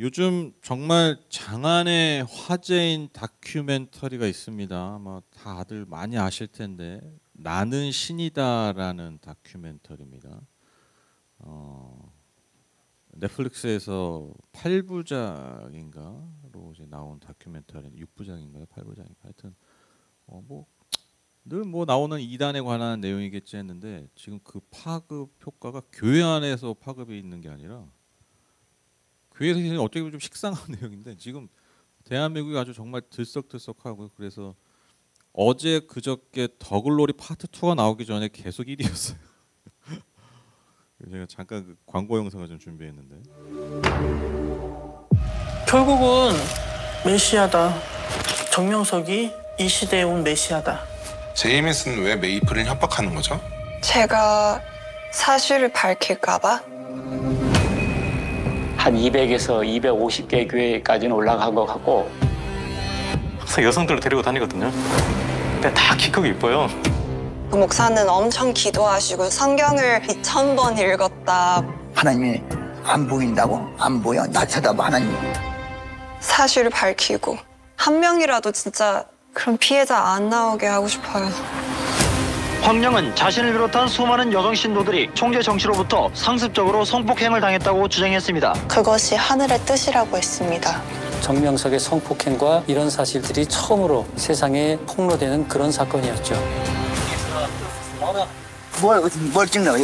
요즘 정말 장안의 화제인 다큐멘터리가 있습니다. 뭐 다들 많이 아실 텐데 나는 신이다라는 다큐멘터리입니다. 넷플릭스에서 8부작인가로 이제 나온 다큐멘터리, 6부작인가요? 8부작인가? 하여튼 뭐 늘 뭐 나오는 이단에 관한 내용이겠지 했는데 지금 그 파급 효과가 교회 안에서 파급이 있는 게 아니라 교회에서 어떻게 보면 좀 식상한 내용인데 지금 대한민국이 아주 정말 들썩들썩하고 그래서 어제 그저께 더글로리 파트 2가 나오기 전에 계속 1위였어요. 제가 잠깐 그 광고 영상을 좀 준비했는데 결국은 메시아다. 정명석이 이 시대에 온 메시아다. JMS는 왜 메이플을 협박하는 거죠? 제가 사실을 밝힐까 봐? 한 200에서 250개 교회까지는 올라간 것 같고 항상 여성들을 데리고 다니거든요. 근데 다 키 크고 이뻐요. 그 목사는 엄청 기도하시고 성경을 2000번 읽었다. 하나님이 안 보인다고? 안 보여? 나 쳐다봐 하나님. 사실을 밝히고 한 명이라도 진짜 그런 피해자 안 나오게 하고 싶어요. 황령은 자신을 비롯한 수많은 여성 신도들이 총재 정씨로부터 상습적으로 성폭행을 당했다고 주장했습니다. 그것이 하늘의 뜻이라고 했습니다. 정명석의 성폭행과 이런 사실들이 처음으로 세상에 폭로되는 그런 사건이었죠. 뭘 찍나?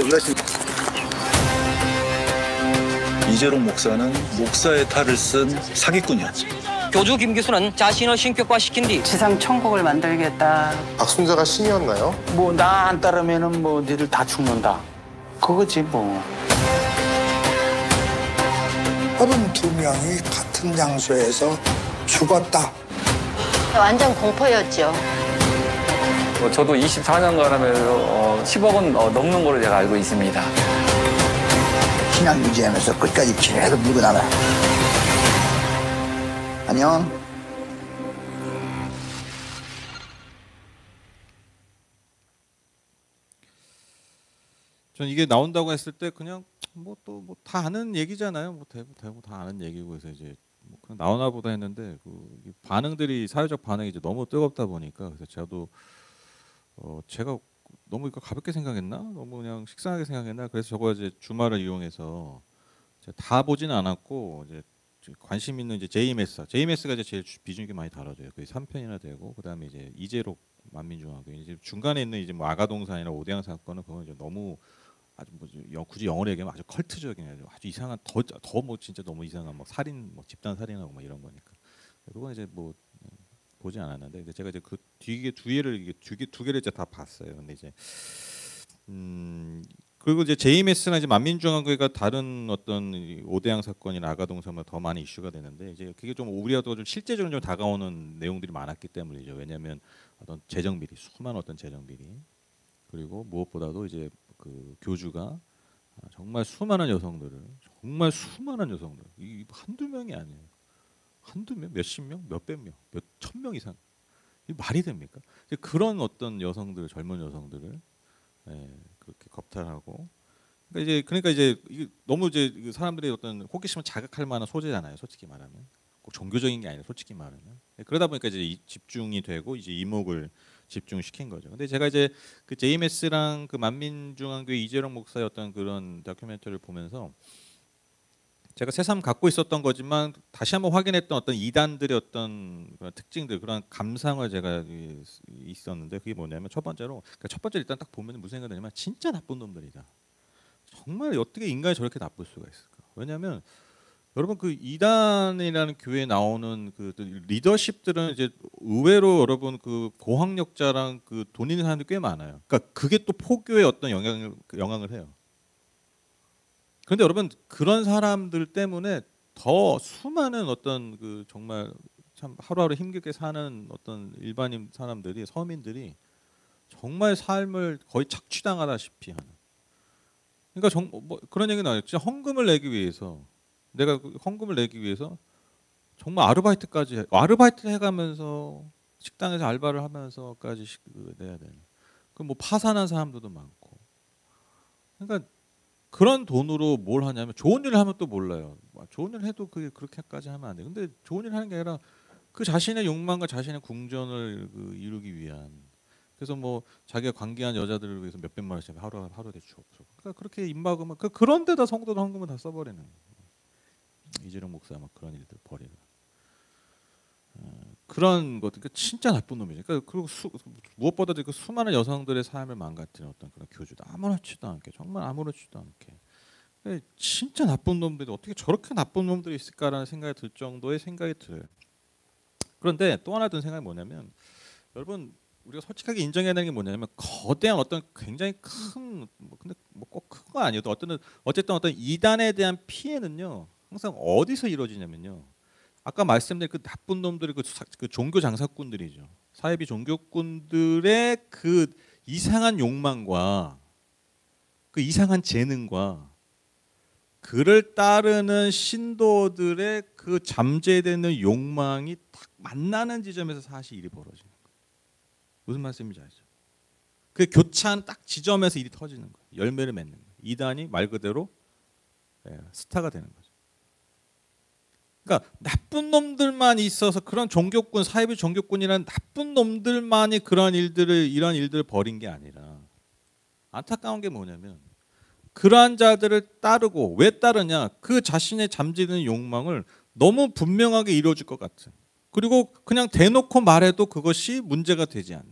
이재롱 목사는 목사의 탈을 쓴 사기꾼이었지. 교주 김기수는 자신을 신격화시킨 뒤 지상 천국을 만들겠다. 박순자가 신이었나요? 뭐 나 안 따르면은 뭐 니들 다 죽는다. 그거지 뭐. 32명이 같은 장소에서 죽었다. 완전 공포였죠. 저도 24년간 하면서 10억 원 넘는 걸로 제가 알고 있습니다. 신앙 유지하면서 끝까지 계속 밀고 나가. 안녕. 전 이게 나온다고 했을 때 그냥 뭐 또 뭐 다 아는 얘기잖아요. 뭐 대부분 다 아는 얘기고 해서 이제 뭐 그냥 나오나 보다 했는데 그 반응들이 사회적 반응이 이제 너무 뜨겁다 보니까 그래서 저도 제가 너무 이거 가볍게 생각했나? 너무 그냥 식상하게 생각했나? 그래서 저거 이제 주말을 이용해서 제가 다 보지는 않았고 이제 관심 있는 이제 JMS가 이제 제일 비중이 많이 다뤄져요. 거의 3편이나 되고 그다음에 이제 이재록 만민중앙교 이제 중간에 있는 이제 뭐 아가동산이나 오대양 사건은 그건 이제 너무 아주 뭐 굳이 영어로 얘기하면 아주 컬트적인 아주 이상한 더 뭐 진짜 너무 이상한 뭐 살인 뭐 집단 살인하고 뭐 이런 거니까 그건 이제 뭐 보지 않았는데 근데 제가 이제 그 뒤에 두 개를 이제 다 봤어요. 근데 이제 그리고 이제 JMS나 이제 만민중앙교회가 다른 어떤 오대양 사건이나 아가동산보다 더 많이 이슈가 되는데 이제 그게 좀 우리와도 좀 실제적으로 좀 다가오는 내용들이 많았기 때문이죠. 왜냐하면 어떤 재정 비리, 수많은 어떤 재정 비리 그리고 무엇보다도 이제 그 교주가 정말 수많은 여성들 이 한두 명이 아니에요. 한두 명, 몇십 명, 몇백 명, 몇 천 명 이상 이 말이 됩니까? 그런 어떤 여성들, 젊은 여성들을 그렇게 겁탈하고 그러니까 이제 너무 이제 사람들의 어떤 호기심을 자극할 만한 소재잖아요. 솔직히 말하면 꼭 종교적인 게 아니라 솔직히 말하면 그러다 보니까 이제 집중이 되고 이제 이목을 집중시킨 거죠. 근데 제가 이제 그 JMS랑 그 만민중앙교회 이재롱 목사의 어떤 그런 다큐멘터리를 보면서 제가 새삼 갖고 있었던 거지만 다시 한번 확인했던 어떤 이단들의 어떤 그런 특징들 그런 감상을 제가 있었는데 그게 뭐냐면 첫 번째로 그러니까 첫 번째 일단 딱 보면 무슨 생각이 드냐면 진짜 나쁜 놈들이다. 정말 어떻게 인간이 저렇게 나쁠 수가 있을까? 왜냐하면 여러분 그 이단이라는 교회에 나오는 그 리더십들은 이제 의외로 여러분 그 고학력자랑 그 돈 있는 사람들이 꽤 많아요. 그러니까 그게 또 포교에 어떤 영향을 해요. 그런데 여러분 그런 사람들 때문에 더 수많은 어떤 그 정말 참 하루하루 힘겹게 사는 어떤 일반인 사람들이 서민들이 정말 삶을 거의 착취당하다시피 하는. 그러니까 뭐 그런 얘기 나와요. 진짜 헌금을 내기 위해서 내가 헌금을 내기 위해서 정말 아르바이트 해가면서 식당에서 알바를 하면서까지 내야 되는. 그 뭐 파산한 사람들도 많고. 그러니까 그런 돈으로 뭘 하냐면 좋은 일을 하면 또 몰라요. 좋은 일 해도 그게 그렇게까지 하면 안 돼. 근데 좋은 일 하는 게 아니라 그 자신의 욕망과 자신의 궁전을 이루기 위한. 그래서 뭐 자기가 관계한 여자들을 위해서 몇백만 원씩 하루에 주옵소서. 그러니까 그렇게 입막으면 그런 데다 성도도 헌금을 다 써버리는 거예요. 이재룡 목사 막 그런 일들 벌이는. 그런 것, 그러니까 진짜 나쁜 놈이죠. 그러니까 그리고 무엇보다도 그 수많은 여성들의 삶을 망가뜨리는 어떤 그런 교주도 아무렇지도 않게, 정말 아무렇지도 않게. 그러니까 진짜 나쁜 놈들이 어떻게 저렇게 나쁜 놈들이 있을까라는 생각이 들 정도의 생각이 들어요. 그런데 또 하나 든 생각이 뭐냐면, 여러분 우리가 솔직하게 인정해야 되는 게 뭐냐면, 거대한 어떤 굉장히 큰, 근데 뭐 꼭 큰 거 아니어도 어쨌든 어떤 이단에 대한 피해는요 항상 어디서 이루어지냐면요, 아까 말씀드린 그 나쁜 놈들이 그 종교 장사꾼들이죠. 사이비 종교꾼들의 그 이상한 욕망과 그 이상한 재능과 그를 따르는 신도들의 그 잠재되는 욕망이 딱 만나는 지점에서 사실 일이 벌어지는 거예요. 무슨 말씀인지 알죠? 그 교차한 딱 지점에서 일이 터지는 거예요. 열매를 맺는 거예요. 이단이 말 그대로 스타가 되는 거죠. 그러니까 나쁜 놈들만 있어서, 그런 종교꾼, 사이비 종교꾼이라는 나쁜 놈들만이 이런 일들을 벌인 게 아니라, 안타까운 게 뭐냐면 그러한 자들을 따르고, 왜 따르냐, 그 자신의 잠재되는 욕망을 너무 분명하게 이루어질 것 같은, 그리고 그냥 대놓고 말해도 그것이 문제가 되지 않는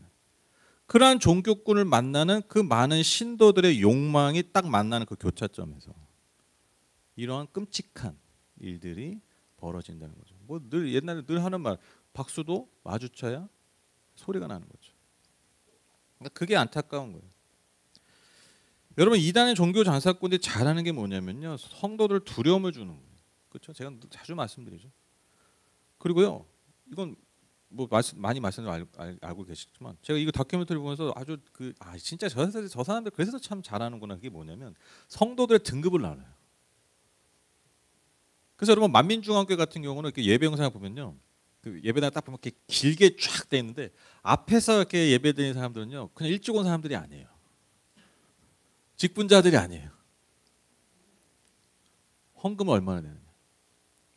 그러한 종교꾼을 만나는 그 많은 신도들의 욕망이 딱 만나는 그 교차점에서 이러한 끔찍한 일들이 벌어진다는 거죠. 뭐 늘 옛날에 늘 하는 말, 박수도 마주쳐야 소리가 나는 거죠. 그러니까 그게 안타까운 거예요. 여러분, 이단의 종교 장사꾼들이 잘하는 게 뭐냐면요, 성도들 두려움을 주는 거예요. 그렇죠? 제가 자주 말씀드리죠. 그리고요, 이건 뭐 많이 알고 계시지만, 제가 이거 다큐멘터리 보면서 아주 진짜 저 사람들 그래서 참 잘하는구나. 그게 뭐냐면 성도들의 등급을 나눠요. 그래서 여러분, 만민중앙교회 같은 경우는 이렇게 예배 영상을 보면요, 그 예배당 딱 보면 이렇게 길게 쫙 돼 있는데 앞에서 이렇게 예배 드리는 사람들은요 그냥 일찍 온 사람들이 아니에요. 직분자들이 아니에요. 헌금을 얼마나 내느냐.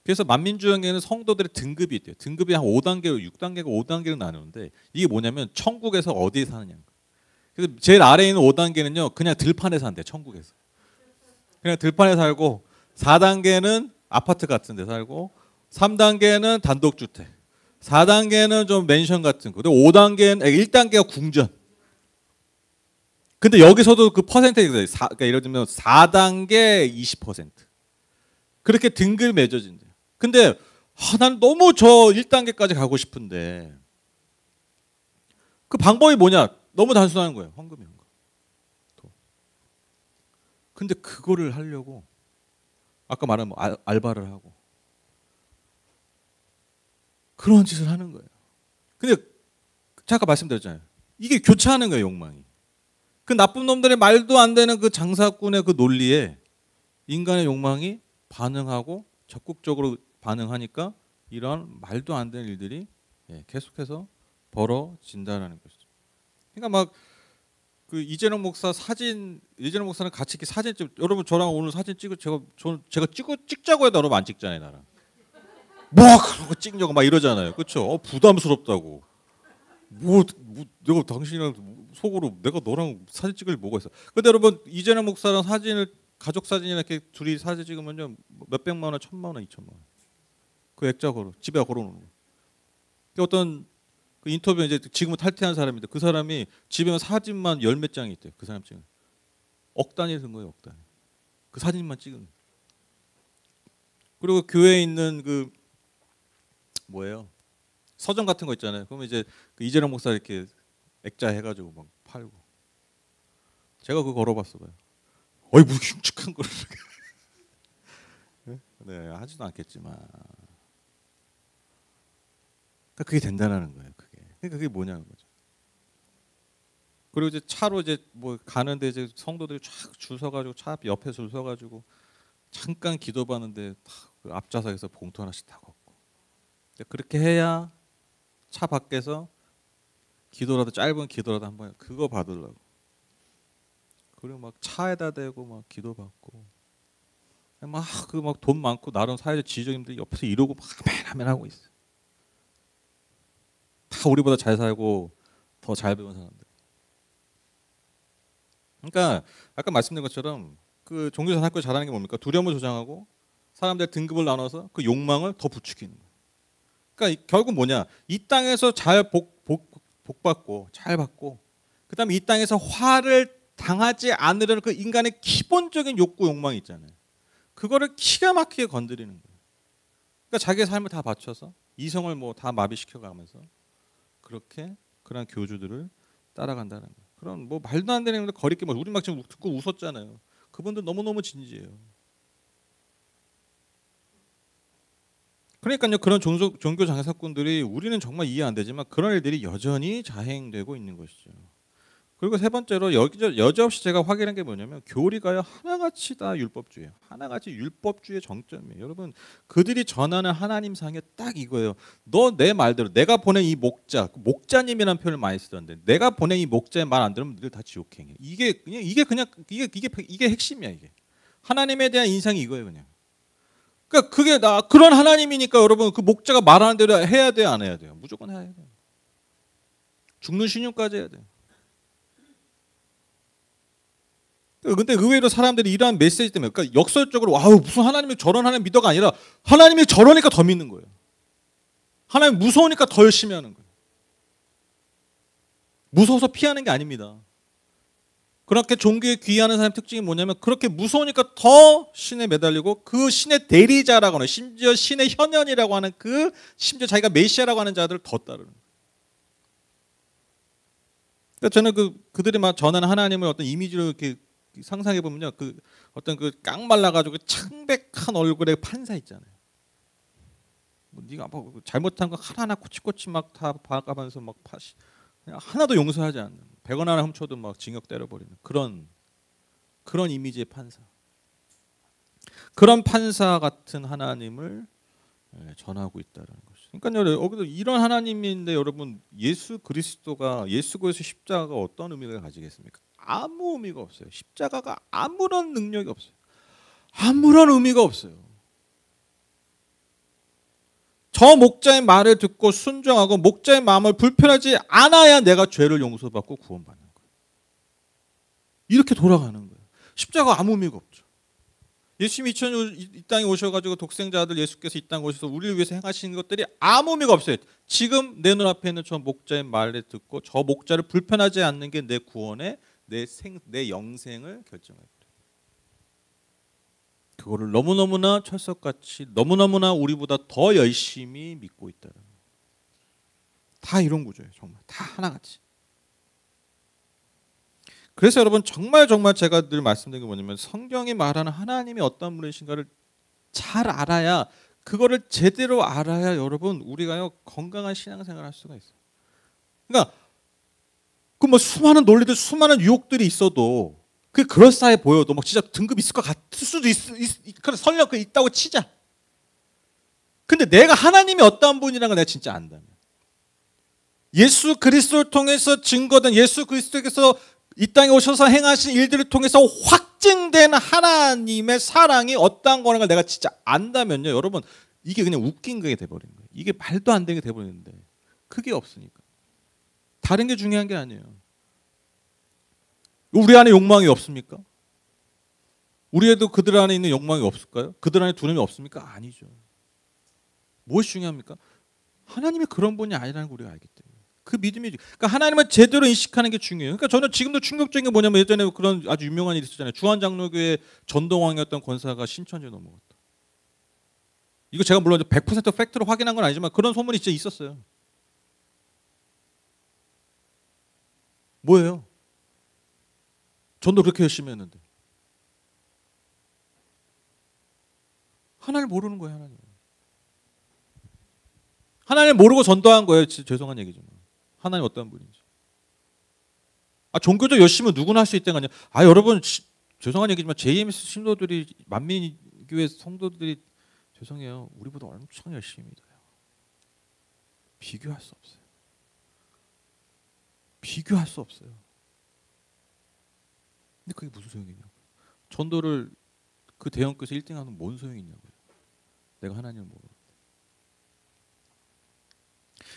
그래서 만민중앙교회는 성도들의 등급이 있대요. 등급이 한 5단계로 6단계가 5단계로 나누는데, 이게 뭐냐면 천국에서 어디에 사느냐. 그래서 제일 아래에 있는 5단계는요 그냥 들판에 산대. 천국에서 그냥 들판에 살고, 4단계는 아파트 같은 데 살고, 3단계는 단독주택, 4단계는 좀 맨션 같은 거, 5단계는 1단계가 궁전. 근데 여기서도 그 퍼센테이지가 그러니까 예를 들면 4단계 20% 그렇게 등급이 맺어진대요. 근데 난 너무 저 1단계까지 가고 싶은데 그 방법이 뭐냐? 너무 단순한 거예요. 헌금이 헌금. 근데 그거를 하려고 아까 말한 뭐 알바를 하고 그런 짓을 하는 거예요. 근데 잠깐 말씀드렸잖아요. 이게 교차하는 거예요, 욕망이. 그 나쁜 놈들의 말도 안 되는 그 장사꾼의 그 논리에 인간의 욕망이 반응하고 적극적으로 반응하니까 이런 말도 안 되는 일들이 계속해서 벌어진다라는 것이죠. 그러니까 막 그 이재룡 목사는 같이 이렇게 사진 찍, 여러분 저랑 오늘 사진 찍을 제가 찍자고 해도 여러분 안 찍잖아요, 나랑. 뭐 그런 거 찍냐고 막 이러잖아요, 그렇죠? 부담스럽다고. 뭐 내가 당신이랑 속으로 내가 너랑 사진 찍을 뭐가 있어? 근데 여러분, 이재룡 목사랑 가족 사진이나 이렇게 둘이 사진 찍으면요 몇백만 원, 1,000만 원, 2,000만 원. 그 액자 집에 걸어놓는 거. 어떤 그 인터뷰에 이제 지금은 탈퇴한 사람인데, 그 사람이 집에 사진만 10몇 장이 있대요. 그 사람 찍은. 억 단위 든 거예요, 억 단위. 그 사진만 찍은. 그리고 교회에 있는 그 뭐예요? 서점 같은 거 있잖아요. 그러면 이제 그 이재룡 목사 이렇게 액자 해가지고 막 팔고. 제가 그거 걸어봤어요. 어이 뭐 흉측한 걸. 네, 하지도 않겠지만. 그러니까 그게 된다는 거예요. 그게 뭐냐는 거죠. 그리고 이제 차로 이제 뭐 가는데 이제 성도들이 쫙 줄 서가지고 차 앞 옆에 줄 서가지고 잠깐 기도받는데 그 앞좌석에서 봉투 하나씩 다 걷고. 그렇게 해야 차 밖에서 기도라도, 짧은 기도라도 한번 그거 받으려고. 그리고 막 차에다 대고 막 기도받고 막 그 막 돈 많고 나름 사회적 지휘자님들이 옆에서 이러고 막 하면 하고 있어요. 다 우리보다 잘 살고 더 잘 배운 사람들. 그러니까 아까 말씀드린 것처럼 그 종교적 학교 잘하는 게 뭡니까? 두려움을 조장하고 사람들 등급을 나눠서 그 욕망을 더 부추기는 거예요. 그러니까 결국 뭐냐? 이 땅에서 잘 복받고 잘 받고 그다음에 이 땅에서 화를 당하지 않으려는 그 인간의 기본적인 욕구 욕망이 있잖아요. 그거를 기가 막히게 건드리는 거예요. 그러니까 자기의 삶을 다 바쳐서 이성을 뭐 다 마비시켜가면서 그렇게 그런 교주들을 따라간다는 거예요. 그런 뭐 말도 안 되는 거리낌 뭐 우리 막 지금 듣고 웃었잖아요. 그분들 너무너무 진지해요. 그러니까요 그런 종교 장사꾼들이 우리는 정말 이해 안 되지만 그런 일들이 여전히 자행되고 있는 것이죠. 그리고 세 번째로 여지없이 제가 확인한 게 뭐냐면 교리가요 하나같이 다 율법주의예요. 하나같이 율법주의의 정점이에요. 여러분 그들이 전하는 하나님상에 딱 이거예요. 너 내 말대로 내가 보낸 이 목자님이라는 표현을 많이 쓰던데 내가 보낸 이 목자의 말 안 들으면 너희들 다 지옥행이에요. 이게 핵심이야 이게. 하나님에 대한 인상이 이거예요 그냥. 그러니까 그게 그런 하나님이니까 여러분 그 목자가 말하는 대로 해야 돼요 안 해야 돼요? 무조건 해야 돼요. 죽는 신용까지 해야 돼요. 근데 의외로 사람들이 이러한 메시지 때문에 그러니까 역설적으로 와우 무슨 하나님이 저런 하나님 믿어가 아니라 하나님이 저러니까 더 믿는 거예요. 하나님 무서우니까 더 열심히 하는 거예요. 무서워서 피하는 게 아닙니다. 그렇게 종교에 귀의하는 사람의 특징이 뭐냐면 그렇게 무서우니까 더 신에 매달리고 그 신의 대리자라고 하는 심지어 신의 현현이라고 하는 그 심지어 자기가 메시아라고 하는 자들을 더 따르는 거예요. 그러니까 저는 그들이 막 전하는 하나님을 어떤 이미지로 이렇게 상상해 보면요, 그 어떤 그 깡말라가지고 창백한 얼굴의 판사 있잖아요. 뭐 네가 뭐 잘못한 거 하나하나 꼬치꼬치 막 다 봐가면서 막 그냥 하나도 용서하지 않는 100원 하나 훔쳐도 막 징역 때려버리는 그런 이미지의 판사. 그런 판사 같은 하나님을 전하고 있다는 것이죠. 그러니까 여기도 이런 하나님인데 여러분 예수 그리스도가 예수고에서 십자가가 어떤 의미를 가지겠습니까? 아무 의미가 없어요. 십자가가 아무런 능력이 없어요. 아무런 의미가 없어요. 저 목자의 말을 듣고 순종하고 목자의 마음을 불편하지 않아야 내가 죄를 용서받고 구원받는 거예요. 이렇게 돌아가는 거예요. 십자가 아무 의미가 없죠. 예수님이 이 땅에 오셔가지고 독생자들 예수께서 이 땅에 오셔서 우리를 위해서 행하시는 것들이 아무 의미가 없어요. 지금 내 눈앞에 있는 저 목자의 말을 듣고 저 목자를 불편하지 않는 게 내 구원의 내 영생을 결정할 거예요. 그거를 너무너무나 철석같이 너무너무나 우리보다 더 열심히 믿고 있다는 거예요. 다 이런 구조예요. 정말 다 하나같이. 그래서 여러분 정말 제가 늘 말씀드린 게 뭐냐면 성경이 말하는 하나님이 어떤 분이신가를 잘 알아야 그거를 제대로 알아야 여러분 우리가요 건강한 신앙생활을 할 수가 있어요. 그러니까 그 뭐 수많은 논리들 수많은 유혹들이 있어도 그게 그럴싸해 보여도 막 진짜 등급 있을 것 같을 수도 그래 설령 그 있다고 치자. 근데 내가 하나님이 어떤 분이라는 걸 내가 진짜 안다면 예수 그리스도를 통해서 증거된 예수 그리스도께서 이 땅에 오셔서 행하신 일들을 통해서 확증된 하나님의 사랑이 어떠한 거라는 걸 내가 진짜 안다면요 여러분 이게 그냥 웃긴 게 돼버리는 거예요. 이게 말도 안 되게 돼버리는데 그게 없으니까 다른 게 중요한 게 아니에요. 우리 안에 욕망이 없습니까? 우리에도 그들 안에 있는 욕망이 없을까요? 그들 안에 두려움이 없습니까? 아니죠. 무엇이 중요합니까? 하나님이 그런 분이 아니라는 걸 우리가 알기 때문에 그 믿음이 그러니까 하나님을 제대로 인식하는 게 중요해요. 그러니까 저는 지금도 충격적인 게 뭐냐면 예전에 그런 아주 유명한 일이 있었잖아요. 주한장로교회 전동왕이었던 권사가 신천지에 넘어갔다. 이거 제가 물론 100% 팩트로 확인한 건 아니지만 그런 소문이 진짜 있었어요. 뭐예요? 전도 그렇게 열심히 했는데 하나님을 모르는 거예요. 하나님을 모르고 전도한 거예요. 죄송한 얘기지만 하나님 어떤 분인지. 종교적 열심은 누구나 할 수 있다는 거 아니에요. 여러분 죄송한 얘기지만 JMS 신도들이 만민교회 성도들이 죄송해요. 우리보다 엄청 열심히 믿어요. 비교할 수 없어요. 비교할 수 없어요. 근데 그게 무슨 소용이냐고. 전도를 그 대형교회에서 1등하면 뭔 소용이 있냐고요. 내가 하나님을 모르는데.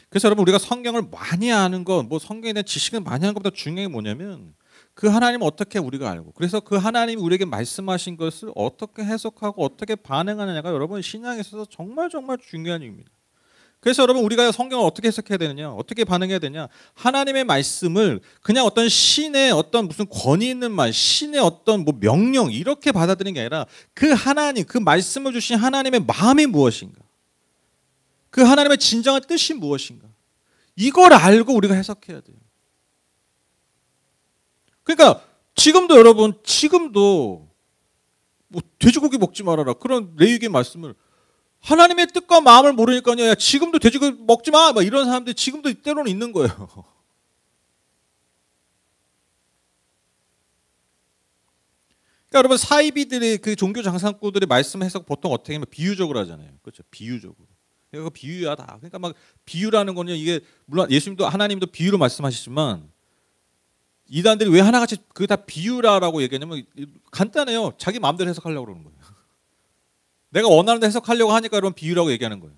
그래서 여러분 우리가 성경을 많이 아는 것, 뭐 성경에 대한 지식을 많이 하는 것보다 중요한 게 뭐냐면 그 하나님을 어떻게 우리가 알고, 그래서 그 하나님이 우리에게 말씀하신 것을 어떻게 해석하고 어떻게 반응하느냐가 여러분 신앙에 있어서 정말 중요한 일입니다. 그래서 여러분 우리가 성경을 어떻게 해석해야 되느냐, 어떻게 반응해야 되냐, 하나님의 말씀을 그냥 어떤 신의 어떤 무슨 권위 있는 말, 신의 어떤 뭐 명령 이렇게 받아들이는 게 아니라 그 하나님, 그 말씀을 주신 하나님의 마음이 무엇인가, 그 하나님의 진정한 뜻이 무엇인가, 이걸 알고 우리가 해석해야 돼요. 그러니까 지금도 여러분, 지금도 뭐 돼지고기 먹지 말아라 그런 레위기의 말씀을 하나님의 뜻과 마음을 모르니까요, 야 지금도 돼지고기 먹지 마, 막 이런 사람들이 지금도 때로는 있는 거예요. 그러니까 여러분 사이비들이 그 종교 장사꾼들의 말씀 해석 보통 어떻게 하면 비유적으로 하잖아요. 그렇죠? 비유적으로. 그러니까 비유하다. 그러니까 막 비유라는 거는 이게 물론 예수님도 하나님도 비유로 말씀하시지만 이단들이 왜 하나같이 그게 다 비유라고 얘기하냐면 간단해요. 자기 마음대로 해석하려고 그러는 거예요. 내가 원하는 대로 해석하려고 하니까 여러분 비유라고 얘기하는 거예요.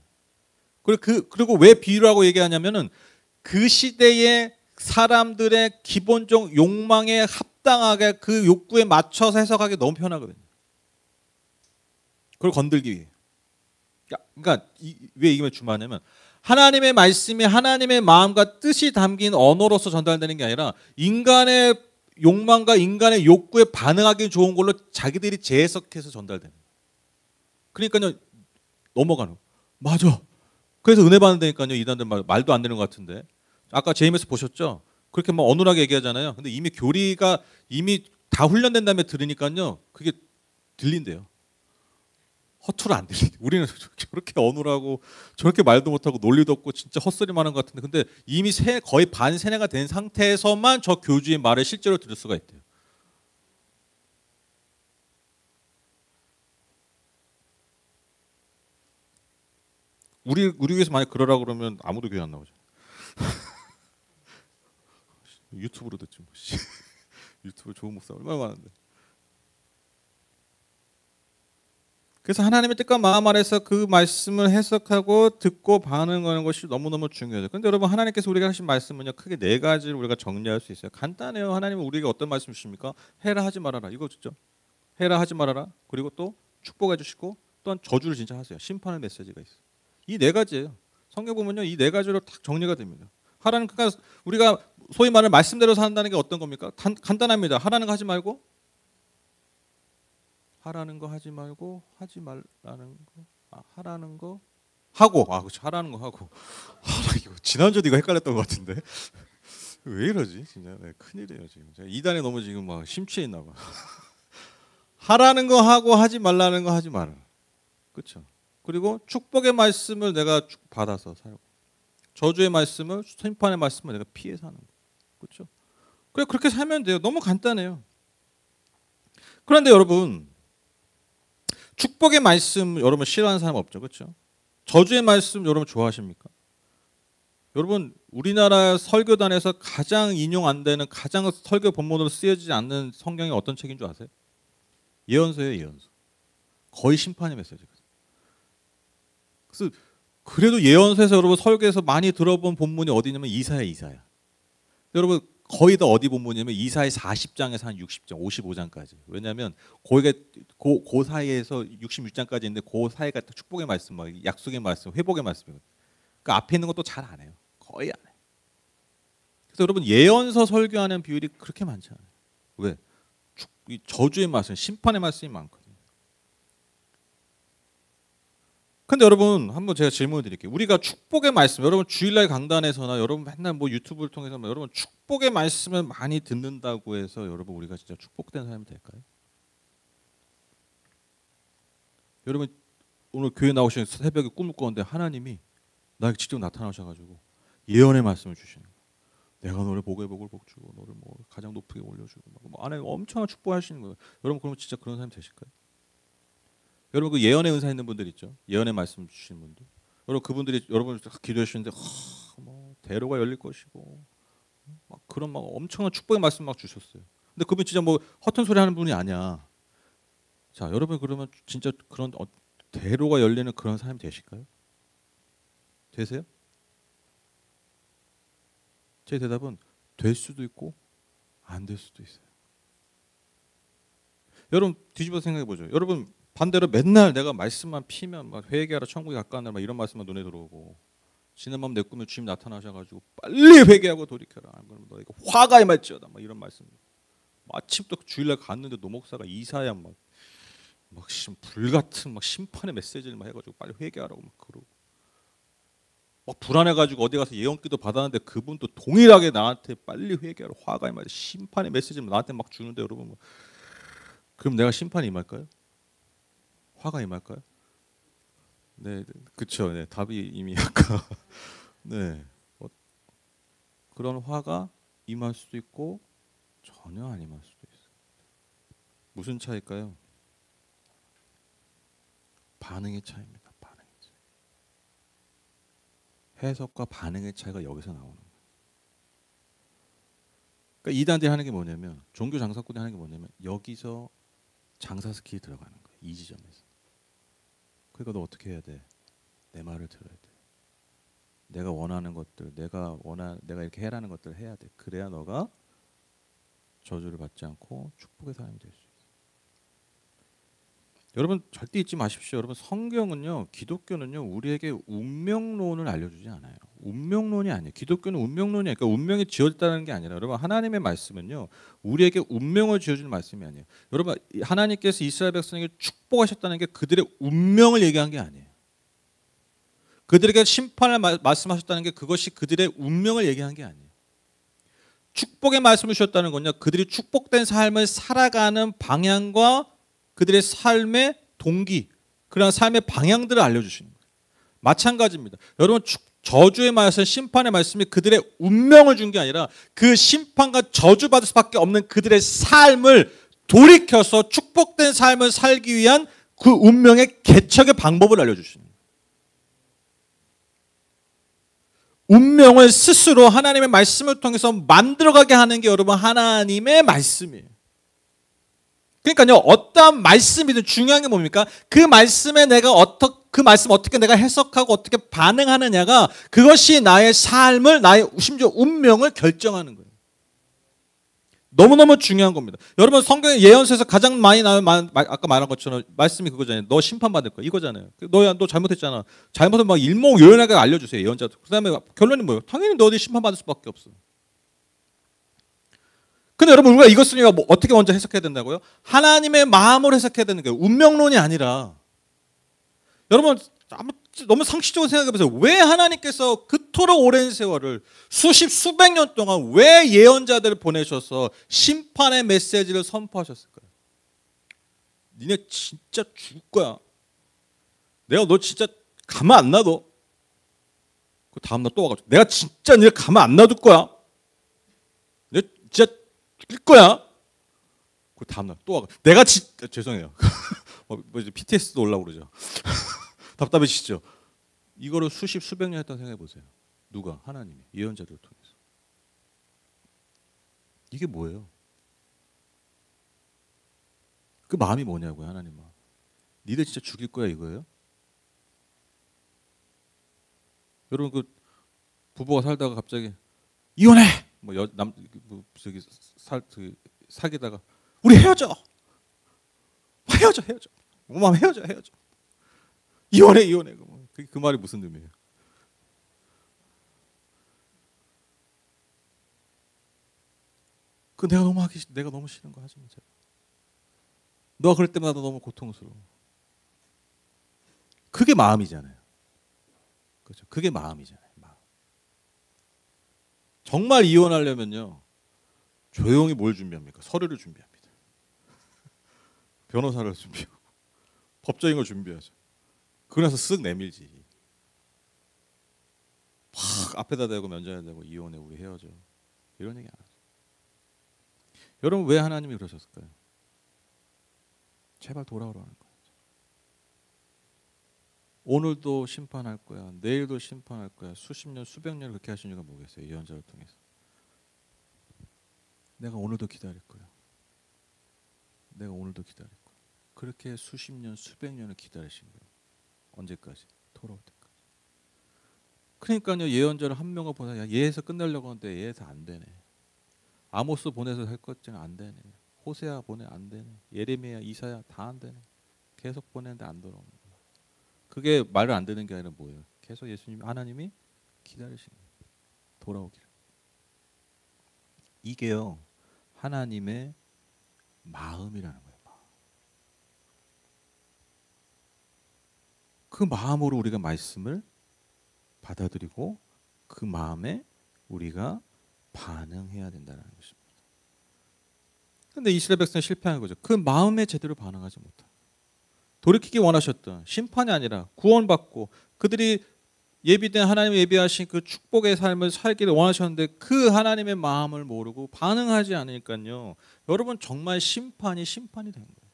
그리고 왜 비유라고 얘기하냐면은 그 시대의 사람들의 기본적 욕망에 합당하게 그 욕구에 맞춰서 해석하기 너무 편하거든요. 그걸 건들기 위해. 그러니까 왜 이게 중요하냐면 하나님의 말씀이 하나님의 마음과 뜻이 담긴 언어로서 전달되는 게 아니라 인간의 욕망과 인간의 욕구에 반응하기 좋은 걸로 자기들이 재해석해서 전달되는 거예요. 그러니까요 넘어가는. 맞아. 그래서 은혜 받는다니까요. 이단들 말도 안 되는 것 같은데. 아까 제임에서 보셨죠? 그렇게 막 어눌하게 얘기하잖아요. 근데 이미 교리가 이미 다 훈련된 다음에 들으니까요. 그게 들린대요. 허투루 안 들리네. 우리는 저렇게 어눌하고 저렇게 말도 못하고 논리도 없고 진짜 헛소리만 하는 것 같은데 근데 이미 거의 반 세뇌가 된 상태에서만 저 교주의 말을 실제로 들을 수가 있대요. 우리 교회에서 만약 그러라고 그러면 아무도 교회 안 나오죠. 유튜브로 듣지 뭐. 유튜브 좋은 목사 얼마나 많은데. 그래서 하나님의 뜻과 마음 안에서 그 말씀을 해석하고 듣고 반응하는 것이 너무너무 중요해요. 그런데 여러분 하나님께서 우리가 하신 말씀은요 크게 네 가지를 우리가 정리할 수 있어요. 간단해요. 하나님은 우리에게 어떤 말씀 주십니까? 해라 하지 말아라. 이거 진짜 해라 하지 말아라. 그리고 또 축복해 주시고 또한 저주를 진짜 하세요. 심판의 메시지가 있어요. 이 네 가지예요. 성경 보면요 이 네 가지로 딱 정리가 됩니다. 하라는 그러니까 우리가 소위 말하는 말씀대로 산다는 게 어떤 겁니까? 간단합니다. 하라는 거 하지 말고 하라는 거 하지 말고 하지 말라는 거 하라는 거 하고 그렇죠. 하라는 거 하고 이거 지난주도 이거 헷갈렸던 것 같은데 왜 이러지 진짜 네, 큰일이에요 지금 제가 이단에 너무 지금 막 심취해 있나 봐. 하라는 거 하고 하지 말라는 거 하지 마라. 그렇죠. 그리고 축복의 말씀을 내가 받아서 살고 저주의 말씀을 심판의 말씀을 내가 피해 사는 거. 그렇죠. 그래 그렇게 살면 돼요. 너무 간단해요. 그런데 여러분 축복의 말씀 여러분 싫어하는 사람 없죠. 그렇죠? 저주의 말씀 여러분 좋아하십니까? 여러분 우리나라 설교단에서 가장 인용 안 되는 가장 설교 본문으로 쓰여지지 않는 성경이 어떤 책인 줄 아세요? 예언서예요. 예언서. 거의 심판의 메시지거든요. 그래서 그래도 예언서에서 여러분 설교에서 많이 들어본 본문이 어디냐면 이사야. 여러분 거의 다 어디 본문이냐면 이사야 40장에서 한 60장, 55장까지. 왜냐하면 거기가 그 사이에서 66장까지 있는데 그 사이가 축복의 말씀, 약속의 말씀, 회복의 말씀이거든요. 그 앞에 있는 것도 잘 안 해요. 거의 안 해요. 그래서 여러분 예언서 설교하는 비율이 그렇게 많지 않아요. 왜? 저주의 말씀, 심판의 말씀이 많거든요. 근데 여러분 한번 제가 질문을 드릴게요. 우리가 축복의 말씀, 여러분 주일날 강단에서나 여러분 맨날 뭐 유튜브를 통해서 여러분 축복의 말씀을 많이 듣는다고 해서 여러분 우리가 진짜 축복된 사람이 될까요? 여러분 오늘 교회 나오시는 새벽에 꿈을 꿨는데 하나님이 나에게 직접 나타나셔가지고 예언의 말씀을 주시는 거예요. 내가 너를 복의 복을 복주고 너를 뭐 가장 높게 올려주고 뭐 안에 엄청난 축복하시는 거예요. 여러분 그러면 진짜 그런 사람이 되실까요? 여러분 그 예언의 은사 있는 분들 있죠. 예언의 말씀 주시는 분들. 여러분 그분들이 여러분 기도해 주시는데 뭐 대로가 열릴 것이고 막 그런 막 엄청난 축복의 말씀 막 주셨어요. 근데 그분 진짜 뭐 허튼 소리 하는 분이 아니야. 자, 여러분 그러면 진짜 그런 대로가 열리는 그런 사람이 되실까요? 되세요? 제 대답은 될 수도 있고 안 될 수도 있어요. 여러분 뒤집어 생각해 보죠. 여러분 반대로 맨날 내가 말씀만 피면 막 회개하라 천국에 가까운 날 이런 말씀만 눈에 들어오고 지는 밤 내 꿈에 주님 나타나셔가지고 빨리 회개하고 돌이켜라. 안 그러면 너희가 화가 임할지어다. 막 이런 말씀. 마침 또 주일날 갔는데 노목사가 이사야 막 불같은 막 심판의 메시지를 막 해가지고 빨리 회개하라고 막 그러고 막 불안해가지고 어디 가서 예언기도 받았는데 그분도 동일하게 나한테 빨리 회개하라 화가 임하지 심판의 메시지를 나한테 막 주는데 여러분 그럼 내가 심판이 임할까요? 화가 임할까요? 네, 그렇죠. 네, 답이 이미 아까 네 그런 화가 임할 수도 있고 전혀 안 임할 수도 있어요. 무슨 차이일까요? 반응의 차이입니다. 반응의 차이. 해석과 반응의 차이가 여기서 나오는 거예요. 그러니까 이단들이 하는 게 뭐냐면 종교 장사꾼이 하는 게 뭐냐면 여기서 장사 스킬이 들어가는 거예요. 이 지점에서. 그러니까 너 어떻게 해야 돼? 내 말을 들어야 돼. 내가 원하는 것들, 내가 이렇게 해라는 것들을 해야 돼. 그래야 너가 저주를 받지 않고 축복의 사람이 될 수 있어. 여러분 절대 잊지 마십시오. 여러분 성경은요, 기독교는요, 우리에게 운명론을 알려주지 않아요. 운명론이 아니에요. 기독교는 운명론이 그러니까 운명이 지어졌다는 게 아니라 여러분 하나님의 말씀은요, 우리에게 운명을 지어주는 말씀이 아니에요. 여러분 하나님께서 이스라엘 백성에게 축복하셨다는 게 그들의 운명을 얘기한 게 아니에요. 그들에게 심판을 말씀하셨다는 게 그것이 그들의 운명을 얘기한 게 아니에요. 축복의 말씀을 주셨다는 건요, 그들이 축복된 삶을 살아가는 방향과 그들의 삶의 동기, 그런 삶의 방향들을 알려주시는 거예요. 마찬가지입니다. 여러분 저주의 말씀, 심판의 말씀이 그들의 운명을 준 게 아니라 그 심판과 저주받을 수밖에 없는 그들의 삶을 돌이켜서 축복된 삶을 살기 위한 그 운명의 개척의 방법을 알려주시는 거예요. 운명을 스스로 하나님의 말씀을 통해서 만들어가게 하는 게 여러분 하나님의 말씀이에요. 그러니까요, 어떠한 말씀이든 중요한 게 뭡니까? 그 말씀에 그 말씀 어떻게 내가 해석하고 어떻게 반응하느냐가 그것이 나의 삶을, 나의 심지어 운명을 결정하는 거예요. 너무너무 중요한 겁니다. 여러분 성경의 예언서에서 가장 많이 나오는 아까 말한 것처럼 말씀이 그거잖아요. 너 심판받을 거야. 이거잖아요. 너 잘못했잖아. 잘못은 막 일목요연하게 알려주세요. 예언자들. 그 다음에 결론이 뭐예요? 당연히 너 어디 심판받을 수밖에 없어. 근데 여러분 우리가 이것을 뭐 어떻게 먼저 해석해야 된다고요? 하나님의 마음으로 해석해야 되는 거예요. 운명론이 아니라. 여러분 너무 상식적으로 생각해보세요. 왜 하나님께서 그토록 오랜 세월을 수백 년 동안 왜 예언자들을 보내셔서 심판의 메시지를 선포하셨을까요? 니네 진짜 죽을 거야. 내가 너 진짜 가만 안 놔둬. 그 다음날 또 와가지고 내가 진짜 니네 가만 안 놔둘 거야. 내가 진짜 죽일 거야. 그 다음날 또 와가지고 내가 진짜 죄송해요. 뭐 이제 PTS도 올라오고 그러죠. 답답해지시죠? 이거를 수백 년 했다고 생각해 보세요. 누가? 하나님이 예언자들을 통해서. 이게 뭐예요? 그 마음이 뭐냐고요, 하나님 마음. 니들 진짜 죽일 거야 이거예요? 여러분 그 부부가 살다가 갑자기 이혼해. 사귀다가 우리 헤어져. 헤어져. 엄마 헤어져. 이혼해. 그 말이 무슨 의미예요? 그 내가 너무 싫은 거 하지 마. 너가 그럴 때마다 너무 고통스러워. 그게 마음이잖아요. 그렇죠? 그게 마음이잖아요. 마음. 정말 이혼하려면요, 조용히 뭘 준비합니까? 서류를 준비합니다. 변호사를 준비하고 법적인 걸 준비하죠. 그래서 쓱 내밀지. 막 앞에다 대고 면전에 대고 이혼해 우리 헤어져. 이런 얘기 안 하죠. 여러분 왜 하나님이 그러셨을까요? 제발 돌아오라는 거예요. 오늘도 심판할 거야. 내일도 심판할 거야. 수십 년, 수백 년 그렇게 하신 이유가 뭐겠어요? 예언자를 통해서. 내가 오늘도 기다릴 거야. 내가 오늘도 기다릴 거야. 그렇게 수십 년, 수백 년을 기다리신 거예요. 언제까지? 돌아올 때까지. 그러니까요, 예언자를 한 명을 보내, 야, 얘에서 끝내려고 하는데 얘에서 안 되네. 아모스 보내서 할 것처럼 안 되네. 호세아 보내 안 되네. 예레미야, 이사야 다 안 되네. 계속 보내는데 안 돌아오는 거예요. 그게 말을 안 듣는 게 아니라 뭐예요? 계속 예수님, 하나님이 기다리시는 거예요. 돌아오기를. 이게요, 하나님의 마음이라는 거예요. 그 마음으로 우리가 말씀을 받아들이고 그 마음에 우리가 반응해야 된다는 것입니다. 그런데 이스라엘 백성은 실패한 거죠. 그 마음에 제대로 반응하지 못한. 돌이키기 원하셨던 심판이 아니라 구원받고 그들이 예비된 하나님이 예비하신 그 축복의 삶을 살기를 원하셨는데 그 하나님의 마음을 모르고 반응하지 않으니까요. 여러분 정말 심판이 된 거예요.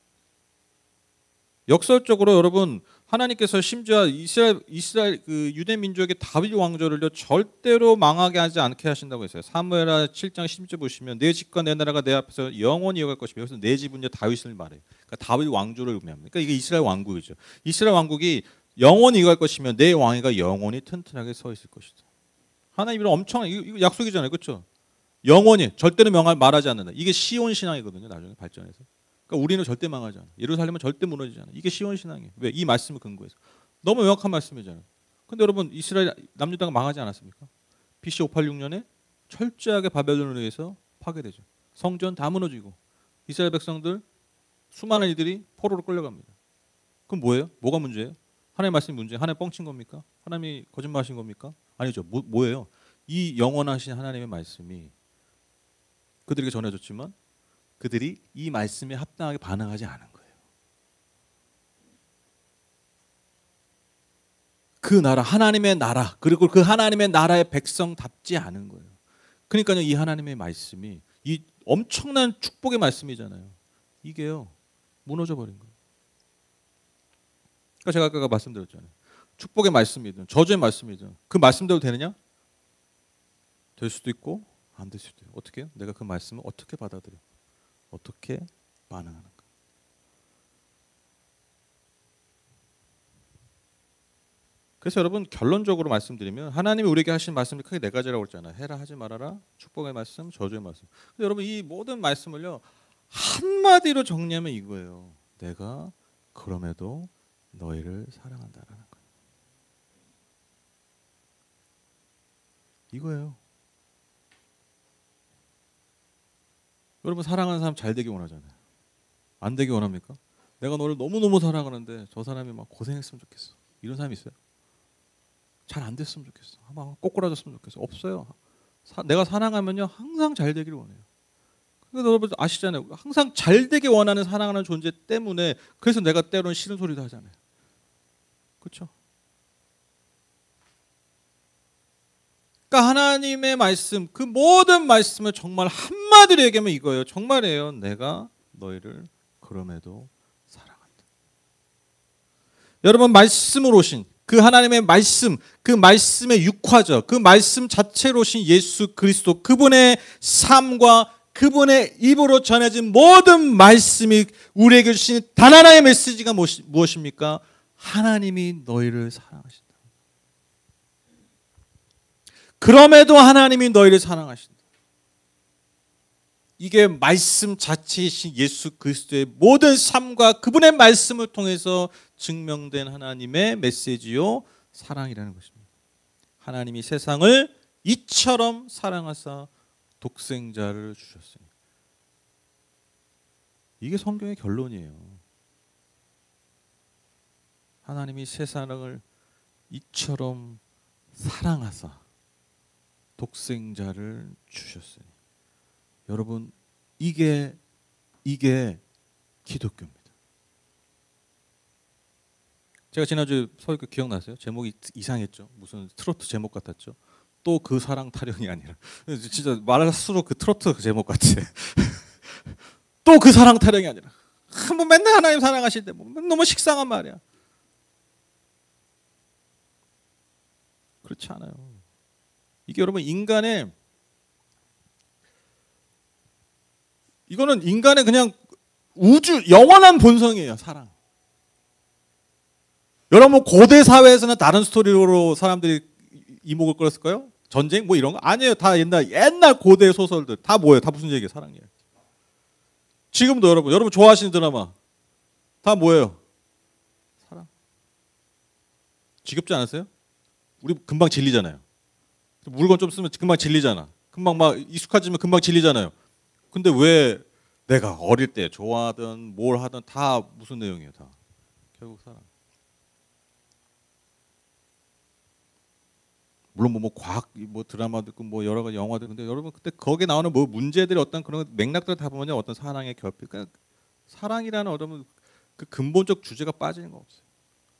역설적으로 여러분 하나님께서 심지어 이스라엘 그 유대 민족의 다윗 왕조를요 절대로 망하게 하지 않게 하신다고 했어요. 사무엘하 7장 10절 보시면 내 집과 내 나라가 내 앞에서 영원히 이어갈 것이며 여기서 내 집은요 다윗을 말해요. 그러니까 다윗 왕조를 의미합니다. 그러니까 이게 이스라엘 왕국이죠. 이스라엘 왕국이 영원히 이어갈 것이며 내 왕위가 영원히 튼튼하게 서 있을 것이다. 하나님 이런 엄청난 이거 약속이잖아요, 그렇죠? 영원히 절대로 말하지 않는다. 이게 시온 신앙이거든요. 나중에 발전해서. 그러니까 우리는 절대 망하지 않아. 예루살렘은 절대 무너지지 않아. 이게 시온 신앙이에요. 왜? 이 말씀을 근거해서. 너무 명확한 말씀이잖아요. 근데 여러분 이스라엘 남유다가 망하지 않았습니까? BC 586년에 철저하게 바벨론에 의해서 파괴되죠. 성전 다 무너지고 이스라엘 백성들 수많은 이들이 포로로 끌려갑니다. 그럼 뭐예요? 뭐가 문제예요? 하나님의 말씀이 문제예요? 하나님 뻥친 겁니까? 하나님이 거짓말하신 겁니까? 아니죠. 뭐예요? 이 영원하신 하나님의 말씀이 그들에게 전해졌지만 그들이 이 말씀에 합당하게 반응하지 않은 거예요. 그 나라, 하나님의 나라, 그리고 그 하나님의 나라의 백성답지 않은 거예요. 그러니까요, 이 하나님의 말씀이 이 엄청난 축복의 말씀이잖아요. 이게요, 무너져 버린 거예요. 그러니까 제가 아까 말씀드렸잖아요. 축복의 말씀이든 저주의 말씀이든 그 말씀대로 되느냐? 될 수도 있고 안 될 수도 있어요. 어떻게 해요? 내가 그 말씀을 어떻게 받아들여? 어떻게 반응하는가? 그래서 여러분 결론적으로 말씀드리면 하나님이 우리에게 하신 말씀이 크게 네 가지라고 했잖아요. 해라 하지 말아라. 축복의 말씀, 저주의 말씀. 근데 여러분 이 모든 말씀을요 한마디로 정리하면 이거예요. 내가 그럼에도 너희를 사랑한다라는 거예요. 이거예요. 여러분 사랑하는 사람 잘 되기 원하잖아요. 안 되기 원합니까? 내가 너를 너무너무 사랑하는데 저 사람이 막 고생했으면 좋겠어. 이런 사람이 있어요? 잘 안 됐으면 좋겠어. 막 꼬꾸라졌으면 좋겠어. 없어요. 내가 사랑하면요 항상 잘 되기를 원해요. 그러니까 여러분 아시잖아요. 항상 잘 되기 원하는 사랑하는 존재 때문에 그래서 내가 때로는 싫은 소리도 하잖아요. 그렇죠? 그러니까 하나님의 말씀, 그 모든 말씀을 정말 한마디로 얘기하면 이거예요. 정말이에요. 내가 너희를 그럼에도 사랑한다. 여러분 말씀으로 오신 그 하나님의 말씀, 그 말씀의 육화죠. 그 말씀 자체로 오신 예수 그리스도, 그분의 삶과 그분의 입으로 전해진 모든 말씀이 우리에게 주신 단 하나의 메시지가 무엇입니까? 하나님이 너희를 사랑하신다. 그럼에도 하나님이 너희를 사랑하신다. 이게 말씀 자체이신 예수 그리스도의 모든 삶과 그분의 말씀을 통해서 증명된 하나님의 메시지요 사랑이라는 것입니다. 하나님이 세상을 이처럼 사랑하사 독생자를 주셨으니. 이게 성경의 결론이에요. 하나님이 세상을 이처럼 사랑하사 독생자를 주셨으니. 여러분 이게 기독교입니다. 제가 지난주 설교 기억나세요? 제목이 이상했죠. 무슨 트로트 제목 같았죠. 또 그 사랑 타령이 아니라 진짜 말할수록 그 트로트 그 제목 같아. 또 그 사랑 타령이 아니라 뭐 맨날 하나님 사랑하실 때 뭐 너무 식상한 말이야. 그렇지 않아요. 이게 여러분 이거는 인간의 그냥 우주 영원한 본성이에요. 사랑. 여러분 고대 사회에서는 다른 스토리로 사람들이 이목을 끌었을까요? 전쟁 뭐 이런 거 아니에요. 다 옛날 고대 소설들 다 뭐예요? 다 무슨 얘기예요? 사랑이에요. 지금도 여러분 좋아하시는 드라마 다 뭐예요? 사랑. 지겹지 않으세요? 우리 금방 질리잖아요. 물건 좀 쓰면 금방 질리잖아. 금방 막 익숙해지면 금방 질리잖아요. 근데 왜 내가 어릴 때 좋아하든 뭘 하든 다 무슨 내용이에요? 다 결국 사랑. 물론 뭐 과학 뭐 드라마도 있고 뭐 여러 가지 영화도 근데 여러분 그때 거기에 나오는 뭐 문제들이 어떤 그런 맥락들을 다 보면 어떤 사랑의 결핍, 그러니까 사랑이라는 어떤 그 근본적 주제가 빠지는 거 없어요.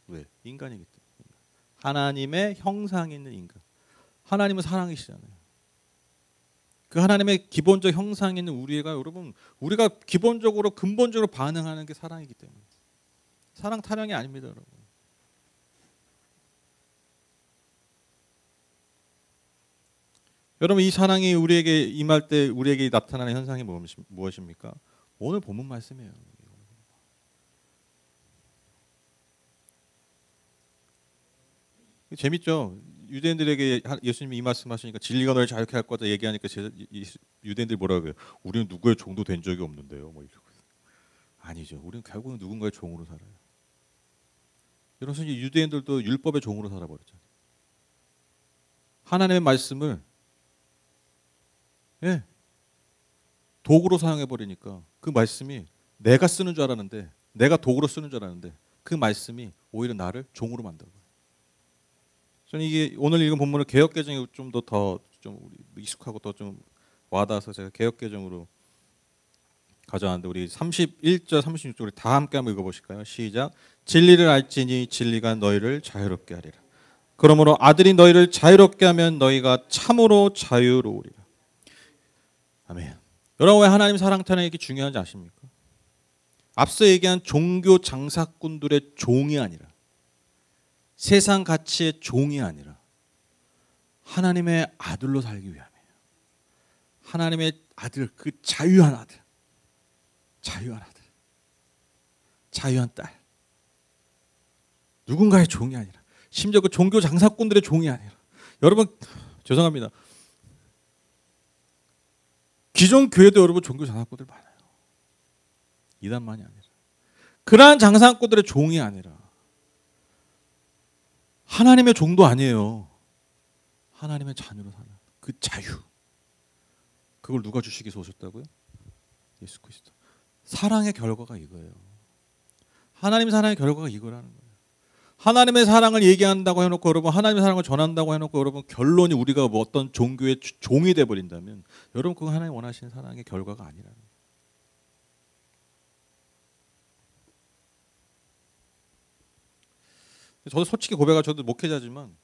왜? 인간이기 때문에. 하나님의 형상이 있는 인간. 하나님은 사랑이시잖아요. 그 하나님의 기본적 형상이 있는 우리가 여러분 우리가 기본적으로 근본적으로 반응하는 게 사랑이기 때문에 사랑 타령이 아닙니다, 여러분. 여러분 이 사랑이 우리에게 임할 때 우리에게 나타나는 현상이 무엇입니까? 오늘 본문 말씀이에요. 재밌죠? 유대인들에게 예수님이 이 말씀하시니까 진리가 너를 자유케 할 거다 얘기하니까 유대인들이 뭐라고 해요? 우리는 누구의 종도 된 적이 없는데요. 뭐 이러고. 아니죠. 우리는 결국은 누군가의 종으로 살아요. 여러분 유대인들도 율법의 종으로 살아버렸잖아요. 하나님의 말씀을 도구로 사용해버리니까 그 말씀이 내가 쓰는 줄 알았는데 내가 도구로 쓰는 줄 알았는데 그 말씀이 오히려 나를 종으로 만들어요. 저는 이게 오늘 읽은 본문을 개역개정이 좀 더 좀 익숙하고 더 좀 와닿아서 제가 개역개정으로 가져왔는데 우리 31절 36절 우리 다 함께 한번 읽어보실까요? 시작. 진리를 알지니 진리가 너희를 자유롭게 하리라. 그러므로 아들이 너희를 자유롭게 하면 너희가 참으로 자유로우리라. 아멘. 여러분 왜 하나님 사랑 타령이 이렇게 중요한지 아십니까? 앞서 얘기한 종교 장사꾼들의 종이 아니라 세상 가치의 종이 아니라 하나님의 아들로 살기 위함이에요. 하나님의 아들, 그 자유한 아들, 자유한 아들, 자유한 딸. 누군가의 종이 아니라 심지어 그 종교 장사꾼들의 종이 아니라 여러분 죄송합니다. 기존 교회도 여러분 종교 장사꾼들 많아요. 이단만이 아니라 그러한 장사꾼들의 종이 아니라 하나님의 종도 아니에요. 하나님의 자녀로 사는 그 자유. 그걸 누가 주시기 위해서 오셨다고요? 예수 그리스도. 사랑의 결과가 이거예요. 하나님의 사랑의 결과가 이거라는 거예요. 하나님의 사랑을 얘기한다고 해놓고 여러분 하나님의 사랑을 전한다고 해놓고 여러분 결론이 우리가 뭐 어떤 종교의 종이 돼버린다면 여러분 그거 하나님 원하시는 사랑의 결과가 아니라는 거예요. 저도 솔직히 고백하 저도 목회자지만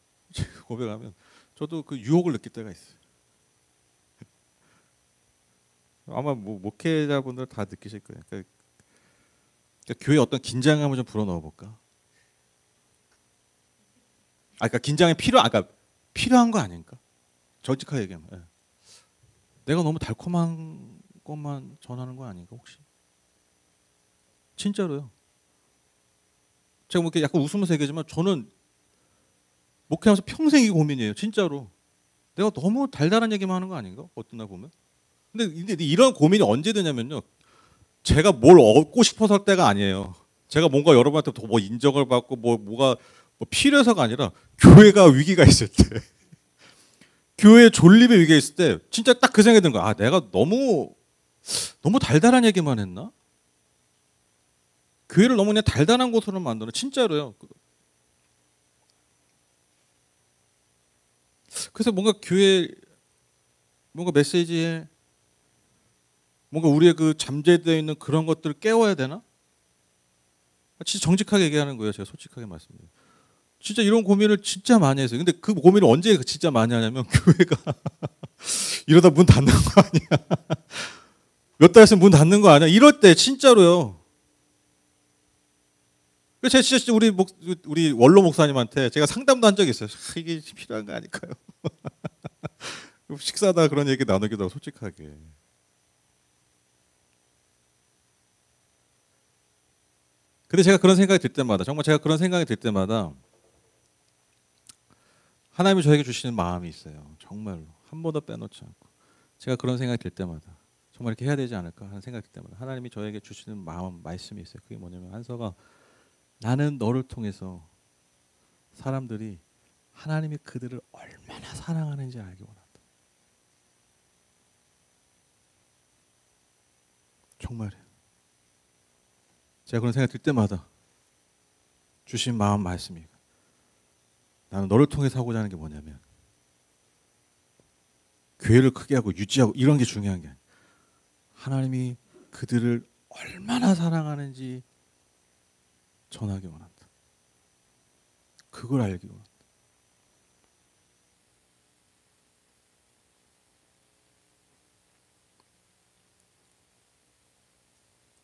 고백하면 저도 그 유혹을 느낄 때가 있어요. 아마 뭐 목회자분들 다 느끼실 거예요. 그러니까 교회 어떤 긴장감을 좀 불어넣어 볼까? 그러니까 긴장이 필요한 거 아닌가? 솔직하게 얘기하면 내가 너무 달콤한 것만 전하는 거 아닌가 혹시? 진짜로요. 제가 뭐 이렇게 약간 웃으면서 얘기하지만 저는 목회하면서 평생 이 고민이에요. 진짜로. 내가 너무 달달한 얘기만 하는 거 아닌가? 어떤 날 보면. 근데 이런 고민이 언제 드냐면요. 제가 뭘 얻고 싶어서 할 때가 아니에요. 제가 뭔가 여러분한테 뭐 인정을 받고 뭐가 필요해서가 아니라 교회가 위기가 있을 때 교회 존립의 위기가 있을 때 진짜 딱 그 생각이 드는 거야. 내가 너무 달달한 얘기만 했나? 교회를 너무 그냥 달달한 곳으로 만드는 진짜로요. 그래서 뭔가 교회 뭔가 메시지에 뭔가 우리의 그 잠재되어 있는 그런 것들을 깨워야 되나? 진짜 정직하게 얘기하는 거예요. 제가 솔직하게 말씀드려요. 진짜 이런 고민을 진짜 많이 했어요. 근데 그 고민을 언제 진짜 많이 하냐면 교회가 이러다 문 닫는 거 아니야? 몇 달 있으면 문 닫는 거 아니야? 이럴 때 진짜로요. 제가 진짜 우리 원로 목사님한테 제가 상담도 한 적이 있어요. 이게 필요한 거 아닐까요? 식사다 그런 얘기 나누기도 하고 솔직하게. 근데 제가 그런 생각이 들 때마다 정말 제가 그런 생각이 들 때마다 하나님이 저에게 주시는 마음이 있어요. 정말로 한 번도 빼놓지 않고 제가 그런 생각이 들 때마다 정말 이렇게 해야 되지 않을까 하는 생각이 들 때마다 하나님이 저에게 주시는 마음 말씀이 있어요. 그게 뭐냐면 한서가 나는 너를 통해서 사람들이 하나님이 그들을 얼마나 사랑하는지 알기 원한다. 정말이에요. 제가 그런 생각이 들 때마다 주신 마음 말씀이 나는 너를 통해서 하고자 하는 게 뭐냐면 교회를 크게 하고 유지하고 이런 게 중요한 게 아니에요. 하나님이 그들을 얼마나 사랑하는지 전하기 원한다. 그걸 알기 원한다.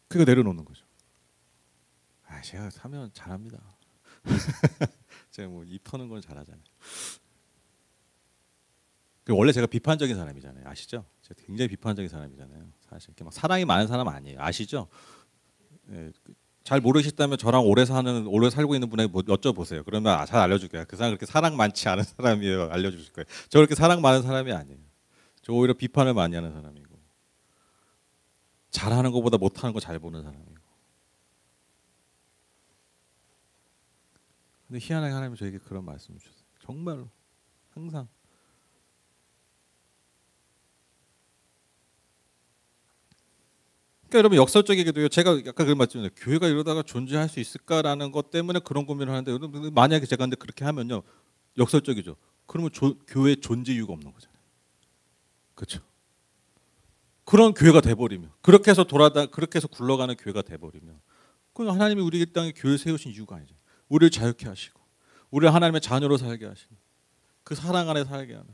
그거 내려놓는 거죠. 아, 제가 사면 잘합니다. 제가 뭐 입 터는 건 잘하잖아요. 원래 제가 비판적인 사람이잖아요. 아시죠? 제가 굉장히 비판적인 사람이잖아요. 사실 이렇게 막 사랑이 많은 사람 아니에요. 아시죠? 예, 잘 모르시다면 저랑 오래 살고 있는 분에게 뭐 여쭤보세요. 그러면 잘 알려줄게요. 그 사람 그렇게 사랑 많지 않은 사람이에요. 알려주실 거예요. 저 그렇게 사랑 많은 사람이 아니에요. 저 오히려 비판을 많이 하는 사람이고 잘하는 것보다 못하는 거 잘 보는 사람이고. 근데 희한하게 하나님이 저에게 그런 말씀을 주셨어요. 정말로 항상. 그러니까 여러분 역설적이게도요. 제가 약간 그런 말씀이에요. 교회가 이러다가 존재할 수 있을까라는 것 때문에 그런 고민을 하는데 여러분 만약에 제가 근데 그렇게 하면요. 역설적이죠. 그러면 교회 존재 이유가 없는 거잖아요. 그렇죠? 그런 교회가 돼버리면 그렇게 해서 그렇게 해서 굴러가는 교회가 돼버리면 그건 하나님이 우리 땅에 교회를 세우신 이유가 아니죠. 우리를 자유케 하시고 우리를 하나님의 자녀로 살게 하시고 그 사랑 안에 살게 하는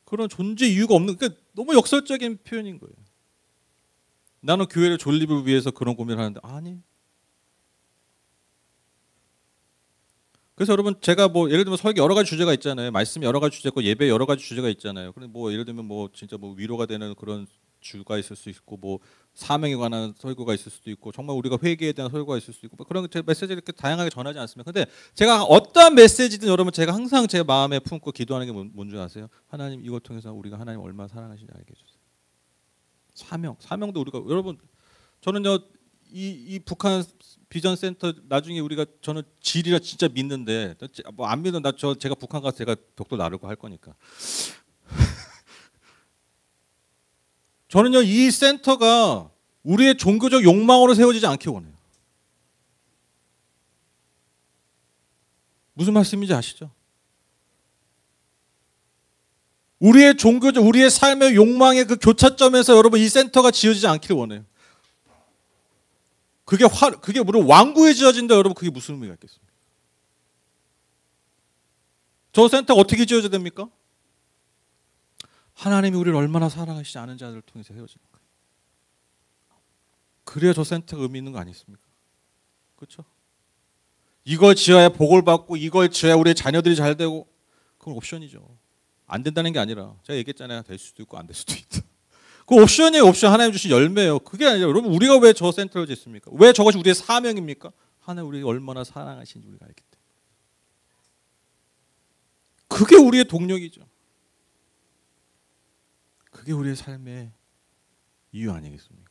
그런 존재 이유가 없는 그러니까 너무 역설적인 표현인 거예요. 나는 교회를 존립을 위해서 그런 고민을 하는데 아니. 그래서 여러분 제가 뭐 예를 들면 설교 여러 가지 주제가 있잖아요. 말씀이 여러 가지 주제고 예배 여러 가지 주제가 있잖아요. 그런데 뭐 예를 들면 뭐 진짜 뭐 위로가 되는 그런 주가 있을 수 있고 뭐 사명에 관한 설교가 있을 수도 있고 정말 우리가 회개에 대한 설교가 있을 수도 있고 뭐 그런 제 메시지를 이렇게 다양하게 전하지 않습니까? 근데 제가 어떠한 메시지든 여러분 제가 항상 제 마음에 품고 기도하는 게 뭔지 아세요? 하나님 이걸 통해서 우리가 하나님 얼마나 사랑하시는지 알게 해주세요. 사명도 우리가 여러분 저는요 이 북한 비전 센터 나중에 우리가 저는 질이라 진짜 믿는데 뭐 안 믿으면 제가 북한 가서 제가 독도 나르고 할 거니까. 저는요 이 센터가 우리의 종교적 욕망으로 세워지지 않기 원해요. 무슨 말씀인지 아시죠? 우리의 종교적 우리의 삶의 욕망의 그 교차점에서 여러분 이 센터가 지어지지 않기를 원해요. 그게 우리 완구에 지어진다 여러분 그게 무슨 의미가 있겠습니까? 저 센터가 어떻게 지어져야 됩니까? 하나님이 우리를 얼마나 사랑하시지 않은 자들을 통해서 세워지는 거예요. 그래야 저 센터가 의미 있는 거 아니겠습니까? 그렇죠? 이걸 지어야 복을 받고 이걸 지어야 우리의 자녀들이 잘 되고 그건 옵션이죠. 안 된다는 게 아니라 제가 얘기했잖아요. 될 수도 있고 안 될 수도 있다. 그 옵션이에요. 옵션. 하나님 주신 열매예요. 그게 아니라 여러분 우리가 왜 저 센터를 짓습니까? 왜 저것이 우리의 사명입니까? 하나님 우리를 얼마나 사랑하시는지 우리가 알기 때문에. 그게 우리의 동력이죠. 그게 우리의 삶의 이유 아니겠습니까?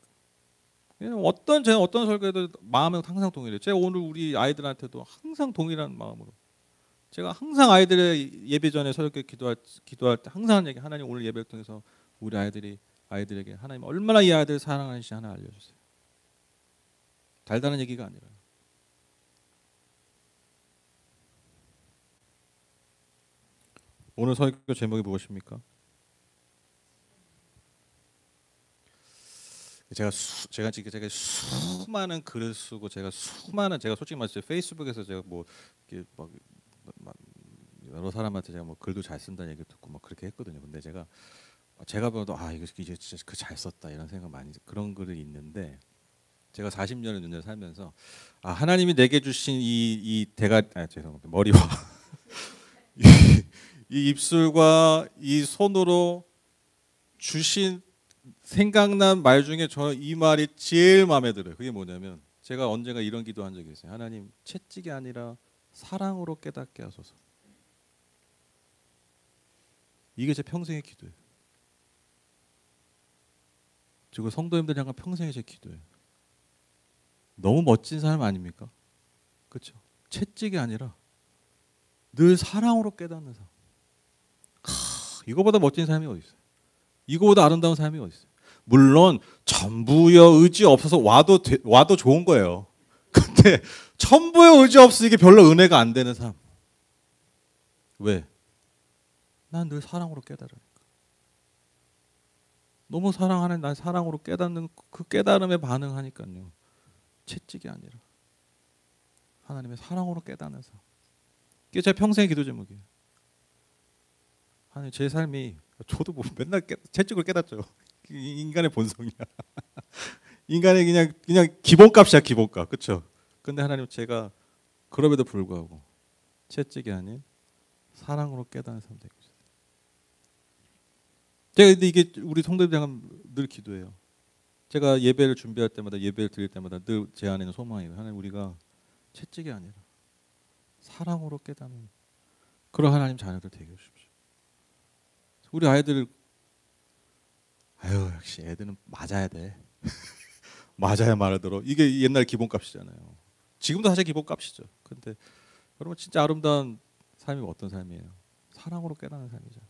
제가 어떤 설교에도 마음은 항상 동일해요. 제가 오늘 우리 아이들한테도 항상 동일한 마음으로 제가 항상 아이들의 예배 전에 설교 기도할 때 항상 하는 얘기 하나님 오늘 예배를 통해서 우리 아이들에게 하나님 얼마나 이 아이들을 사랑하는지 하나 알려주세요. 달달한 얘기가 아니라 오늘 설교 제목이 무엇입니까? 제가 수많은 글을 쓰고 제가 솔직히 말해서 페이스북에서 제가 뭐 이렇게 막 여러 사람한테 제가 뭐 글도 잘 쓴다는 얘기 듣고 막 그렇게 했거든요. 근데 제가 봐도 이거 진짜 그 잘 썼다 이런 생각 많이 그런 글이 있는데 제가 40년을 눈에 살면서 하나님이 내게 주신 이 죄송합니다. 머리와 이 입술과 이 손으로 주신 생각난 말 중에 저는 이 말이 제일 마음에 들어요. 그게 뭐냐면 제가 언젠가 이런 기도한 적이 있어요. 하나님, 채찍이 아니라 사랑으로 깨닫게 하소서. 이게 제 평생의 기도예요. 지금 성도님들 향한 평생의 제 기도예요. 너무 멋진 사람 아닙니까? 그렇죠? 채찍이 아니라 늘 사랑으로 깨닫는 사람. 이거보다 멋진 사람이 어디 있어요? 이거보다 아름다운 사람이 어디 있어요? 물론 전부여 의지 없어서 와도 좋은 거예요. 근데 천부의 의지 없으니까 별로 은혜가 안 되는 사람. 왜? 난 늘 사랑으로 깨달으니까. 너무 사랑하는 난 사랑으로 깨닫는 그 깨달음에 반응하니까요. 채찍이 아니라 하나님의 사랑으로 깨닫는 사람. 이게 제 평생의 기도 제목이에요. 하나님, 제 삶이, 저도 뭐 맨날 채찍을 깨닫죠. 인간의 본성이야. 인간의 그냥 기본값이야, 기본값. 그렇죠? 근데 하나님, 제가 그럼에도 불구하고 채찍이 아닌 사랑으로 깨닫는 사람 되고 있어요. 제가 근데 이게 우리 성도님들 향한 늘 기도해요. 제가 예배를 준비할 때마다, 예배를 드릴 때마다 늘 제 안에는 소망이에요. 하나님, 우리가 채찍이 아니라 사랑으로 깨닫는 그런 하나님 자녀들 되게 해주십시오. 우리 아이들, 역시 애들은 맞아야 돼. 맞아야 말을 들어. 이게 옛날 기본값이잖아요. 지금도 사실 기본값이죠. 근데 여러분, 진짜 아름다운 삶이 어떤 삶이에요? 사랑으로 깨닫는 삶이죠.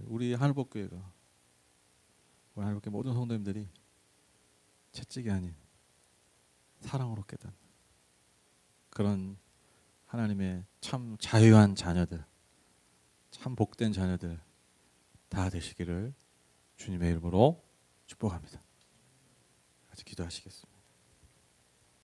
우리 하늘복교회가, 우리 하늘복교회 모든 성도님들이 채찍이 아닌 사랑으로 깨닫는 그런 하나님의 참 자유한 자녀들, 참 복된 자녀들 다 되시기를 주님의 이름으로 축복합니다. 같이 기도하시겠습니다.